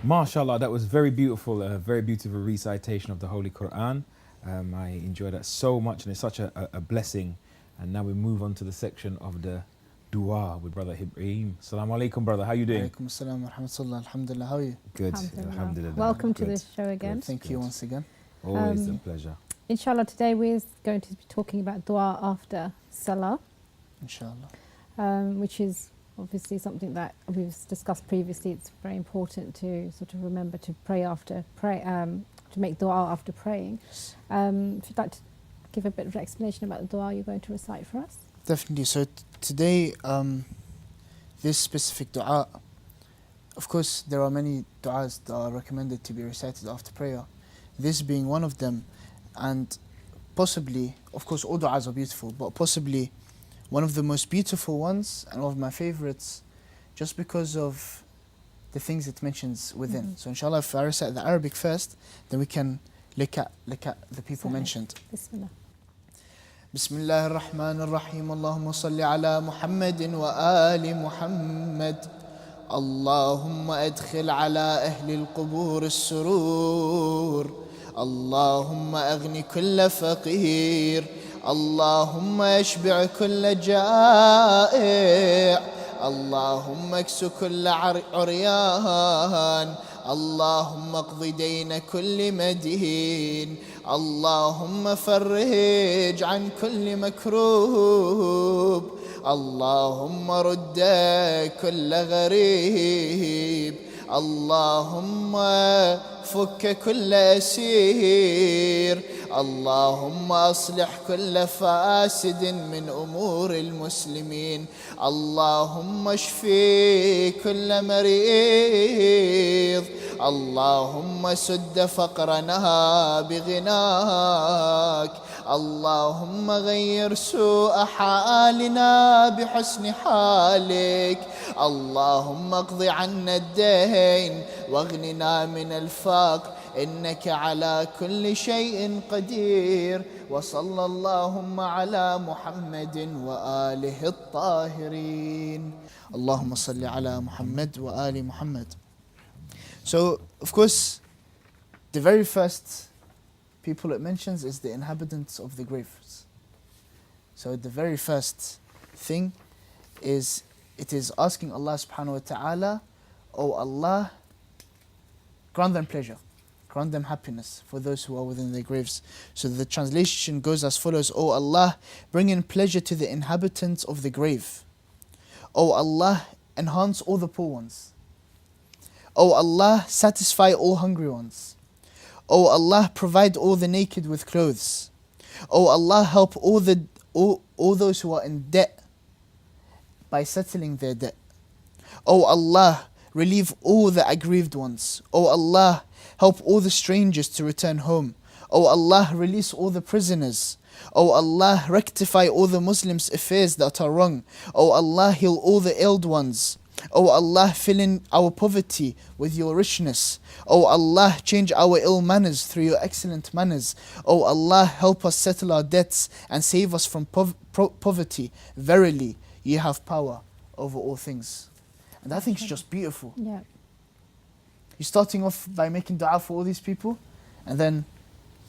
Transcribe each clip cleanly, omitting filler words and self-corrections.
MashaAllah, that was very beautiful, a very beautiful recitation of the Holy Quran. I enjoyed that so much, and it's such a blessing. And now we move on to the section of the dua with Brother Ibrahim. Assalamu alaikum, brother. How are you doing? Alaikum assalam wa rahmatullah. Alhamdulillah. How are you? Good. Alhamdulillah. Welcome to this show again. Thank you once again. Always a pleasure. Inshallah, today we're going to be talking about dua after Salah, Inshallah. which is obviously something that we've discussed previously. It's very important to sort of remember to to make dua after praying. If you'd like to give a bit of explanation about the dua you're going to recite for us. Definitely. So today, this specific dua, of course, there are many du'as that are recommended to be recited after prayer. This being one of them, and possibly, of course, all du'as are beautiful, but possibly one of the most beautiful ones and one of my favorites, just because of the things it mentions within. So inshallah, if I recite the Arabic first, then we can look at the people mentioned. Bismillah. بسم الله الرحمن الرحيم اللهم صل على محمد وآل محمد اللهم أدخل على أهل القبور السرور اللهم أغن كل فقير اللهم اشبع كل جائع اللهم اكس كل عريان اللهم اقض دين كل مدين اللهم فرج عن كل مكروب اللهم رد كل غريب اللهم فك كل أسير اللهم أصلح كل فاسد من أمور المسلمين اللهم اشفي كل مريض اللهم سد فقرنا بغناك اللهم غير سوء حالنا بحسن حالك اللهم اقض عنا الدين واغننا من الفقر إنك على كل شيء قدير وصلى اللهم على محمد وآله الطاهرين اللهم صل على محمد وآل محمد. So, of course, the very first people it mentions is the inhabitants of the graves. So the very first thing is, it is asking Allah subhanahu wa ta'ala, "O Allah, grant them pleasure, grant them happiness for those who are within their graves." So the translation goes as follows: "O Allah, bring in pleasure to the inhabitants of the grave. O Allah, enhance all the poor ones. O Allah, satisfy all hungry ones. O Allah, provide all the naked with clothes. O Allah, help all those who are in debt by settling their debt. O Allah, relieve all the aggrieved ones. O Allah, help all the strangers to return home. O Allah, release all the prisoners. O Allah, rectify all the Muslims' affairs that are wrong. O Allah, heal all the ill ones. O Allah, fill in our poverty with your richness. O Allah, change our ill manners through your excellent manners. O Allah, help us settle our debts and save us from poverty. Verily, you have power over all things." And I think it's just beautiful. Yeah. You're starting off by making dua for all these people, and then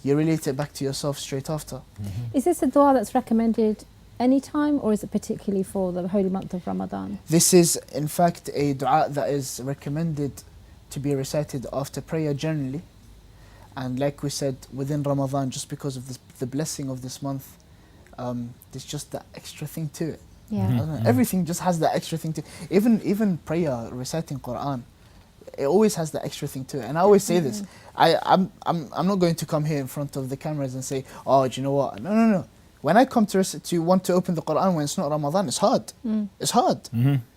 you relate it back to yourself straight after. Is this a dua that's recommended any time, or is it particularly for the holy month of Ramadan? This is, in fact, a dua that is recommended to be recited after prayer generally. And like we said, within Ramadan, just because of the blessing of this month, there's just that extra thing to it. Yeah. I don't know, everything just has that extra thing to it. Even prayer, reciting Quran, it always has that extra thing to it. And I always say this, I'm not going to come here in front of the cameras and say, "Oh, do you know what?" No. When I come to want to open the Quran when it's not Ramadan, it's hard. It's hard.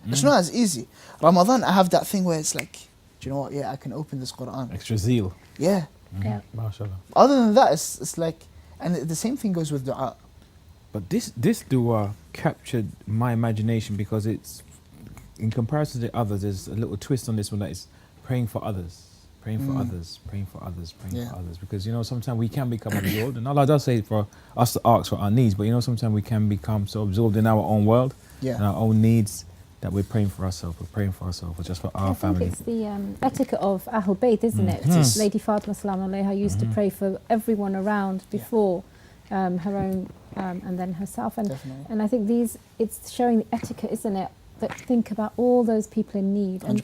It's not as easy. Ramadan, I have that thing where it's like, do you know what? Yeah, I can open this Quran. Extra zeal. Yeah. Yeah. MashaAllah. Other than that, it's like, and the same thing goes with dua. But this dua captured my imagination because it's, in comparison to the others, there's a little twist on this one that is praying for others. Praying for others, praying for others, praying for others. Because, you know, sometimes we can become absorbed. And Allah does say for us to ask for our needs, but, you know, sometimes we can become so absorbed in our own world and our own needs that we're praying for ourselves, or just for our I family. think it's the etiquette of Ahlul Bayt, isn't it? Lady Fatima Salam Alaiha used to pray for everyone around before her own and then herself. And I think it's showing the etiquette, isn't it? That think about all those people in need. And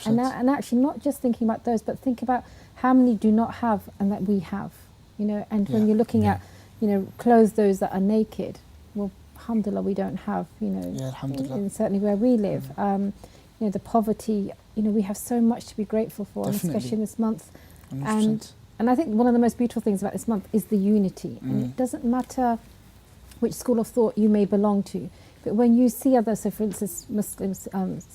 actually not just thinking about those, but think about how many do not have and that we have. You know, and when you're looking at, you know, clothe those that are naked, well, alhamdulillah, we don't have, you know, in certainly where we live. You know, the poverty, you know, we have so much to be grateful for, and especially in this month. 100%. And I think one of the most beautiful things about this month is the unity. And it doesn't matter which school of thought you may belong to, but when you see others, so for instance, Muslims,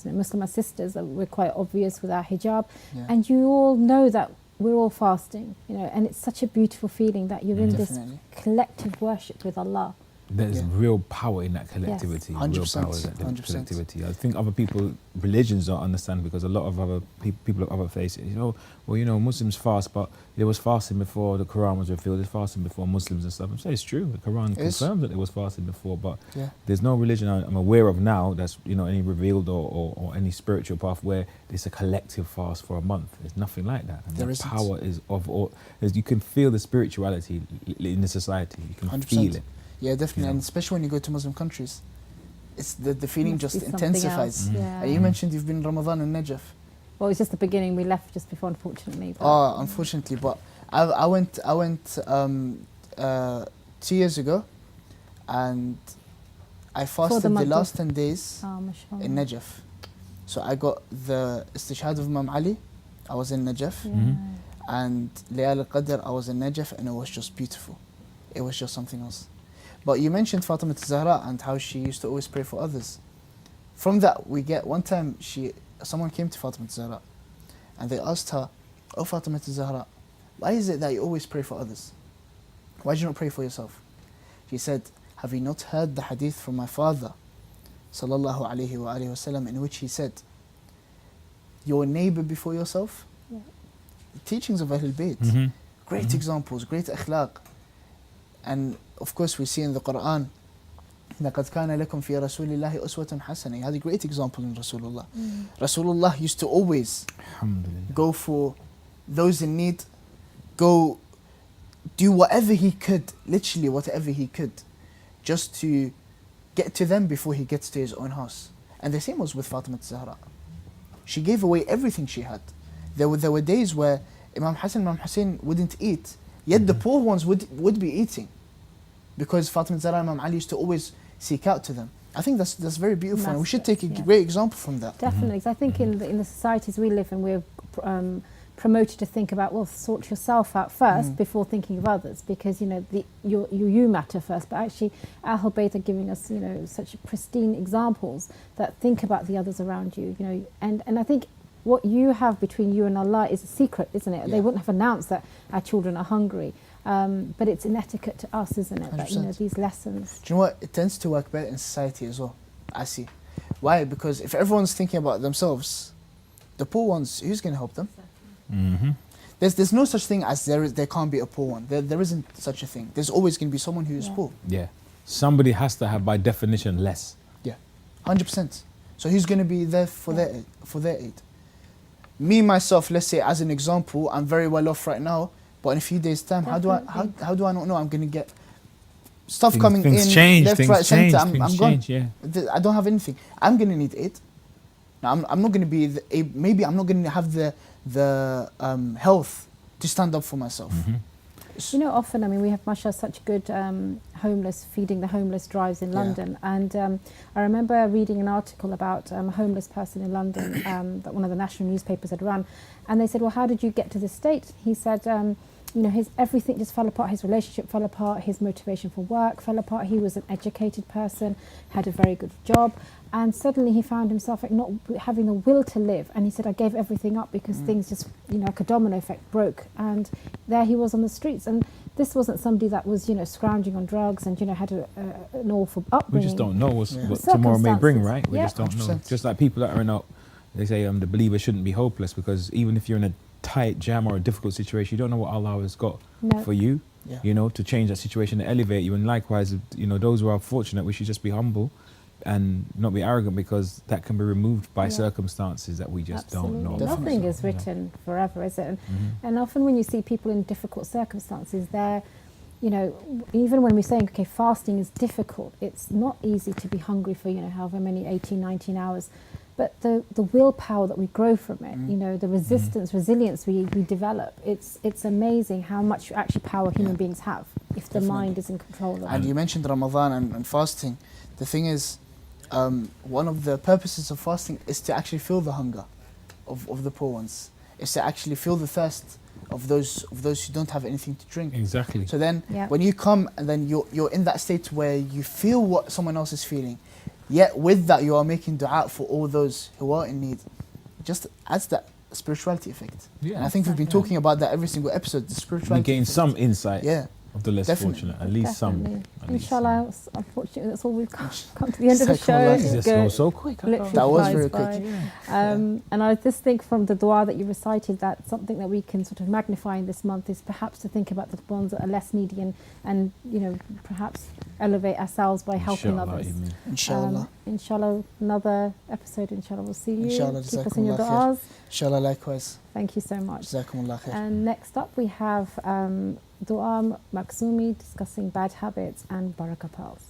Muslim sisters, we're quite obvious with our hijab, and you all know that we're all fasting, you know, and it's such a beautiful feeling that you're in this collective worship with Allah. There's real power in that collectivity. Yes. 100%, real power in that 100%. collectivity. I think other people, religions don't understand, because a lot of other people of other faiths, you know, well, you know, Muslims fast, but there was fasting before the Quran was revealed. There's fasting before Muslims and stuff. I'm saying it's true. The Quran confirms that there was fasting before, but there's no religion I'm aware of now that's, you know, any revealed or any spiritual path where it's a collective fast for a month. There's nothing like that. And the power is of all. You can feel the spirituality in the society. You can 100%. feel it. Yeah, definitely, and especially when you go to Muslim countries, it's the feeling just intensifies. And you mentioned you've been in Ramadan in Najaf. Well, it was just the beginning. We left just before, unfortunately. Unfortunately, but I went 2 years ago, and I fasted the last 10 days in Najaf. So I got the istishhad of Imam Ali. I was in Najaf, and Layal al-Qadr. I was in Najaf, and it was just beautiful. It was just something else. But you mentioned Fatima Zahra and how she used to always pray for others. From that, we get one time someone came to Fatima Zahra and they asked her, "Oh, Fatima Zahra, why is it that you always pray for others? Why do you not pray for yourself?" She said, "Have you not heard the hadith from my father, sallallahu alayhi wa alihi wasallam, in which he said, your neighbor before yourself?" The teachings of Ahlul Bayt, great examples, great akhlaq. And of course we see in the Quran, لَقَدْ كَانَ لَكُمْ فِي رَسُولِ اللَّهِ أُسْوَةٌ حَسَنَةٌ. He had a great example in Rasulullah. Rasulullah used to always go for those in need, go do whatever he could, literally whatever he could, just to get to them before he gets to his own house. And the same was with Fatima Zahra. She gave away everything she had. There were days where Imam Hassan and Imam Hussein wouldn't eat, yet the poor ones would be eating, because Fatima Zahra and Imam Ali used to always seek out to them. I think that's very beautiful, and we should take a great example from that. Definitely, because I think in the societies we live in, we're promoted to think about, well, sort yourself out first before thinking of others, because, you know, you matter first. But actually, Ahlul Bayt are giving us, you know, such pristine examples that think about the others around you, you know, and I think what you have between you and Allah is a secret, isn't it? They wouldn't have announced that our children are hungry. But it's an etiquette to us, isn't it? 100%. That, you know, these lessons. Do you know what? It tends to work better in society as well, I see. Why? Because if everyone's thinking about themselves, the poor ones, who's going to help them? There's no such thing as there can't be a poor one. There isn't such a thing. There's always going to be someone who is poor. Yeah. Somebody has to have, by definition, less. Yeah, 100%. So who's going to be there for their aid? Me, myself, let's say as an example, I'm very well off right now, but in a few days' time, how do I not know I'm going to get stuff coming in left, right, centre? I'm gone. I don't have anything. I'm going to need aid. Now, I'm not going to be maybe I'm not going to have the health to stand up for myself. You know, often, I mean, we have, mashallah, such good feeding the homeless drives in London. And I remember reading an article about a homeless person in London that one of the national newspapers had run. And they said, well, how did you get to this state? He said, you know, everything just fell apart. His relationship fell apart. His motivation for work fell apart. He was an educated person, had a very good job. And suddenly he found himself like not having the will to live. And he said, I gave everything up because things just, you know, like a domino effect, broke. And there he was on the streets. And this wasn't somebody that was, you know, scrounging on drugs and, you know, had an awful upbringing. We just don't know what tomorrow may bring, right? We just don't know. Just like people that are in they say the believer shouldn't be hopeless, because even if you're in a tight jam or a difficult situation, you don't know what Allah has got for you, you know, to change that situation, to elevate you. And likewise, you know, those who are fortunate, we should just be humble, and not be arrogant, because that can be removed by Yeah. circumstances that we just don't know. Absolutely. about. Nothing is So, yeah. written forever, is it? Mhm. And often when you see people in difficult circumstances, they're, you know, even when we're saying, okay, fasting is difficult, it's not easy to be hungry for, you know, however many, 18, 19 hours. But the willpower that we grow from it, you know, the resistance, resilience we develop, it's amazing how much actually power human beings have if the Definitely. mind is in control of And it. you mentioned Ramadan and fasting. The thing is, one of the purposes of fasting is to actually feel the hunger of the poor ones. It's to actually feel the thirst of those who don't have anything to drink. Exactly. So then, Yeah. when you come and then you're in that state where you feel what someone else is feeling, yet with that you are making dua for all those who are in need. It just adds that spirituality effect. Yeah. And I think we've been Exactly. talking about that every single episode. The We spirituality. gain effect. some insight Yeah. of the less Definitely. fortunate, at least some. Definitely. At least Inshallah, unfortunately, that's all we've come to the end of the show. Jazakumullah It khair. just Go- goes so quick. literally That was flies very by. quick. And I just think from the dua that you recited, that something that we can sort of magnify in this month is perhaps to think about the ones that are less needy and you know, perhaps elevate ourselves by helping Inshallah, others. Amen. Inshallah. Inshallah, another episode, inshallah, we'll see you. Inshallah, Keep us in your Jazakumullah khair. du'as. Inshallah, likewise. Thank you so much. Jazakumullah khair. And next up we have Dua Maksumi discussing bad habits and Baraka pearls.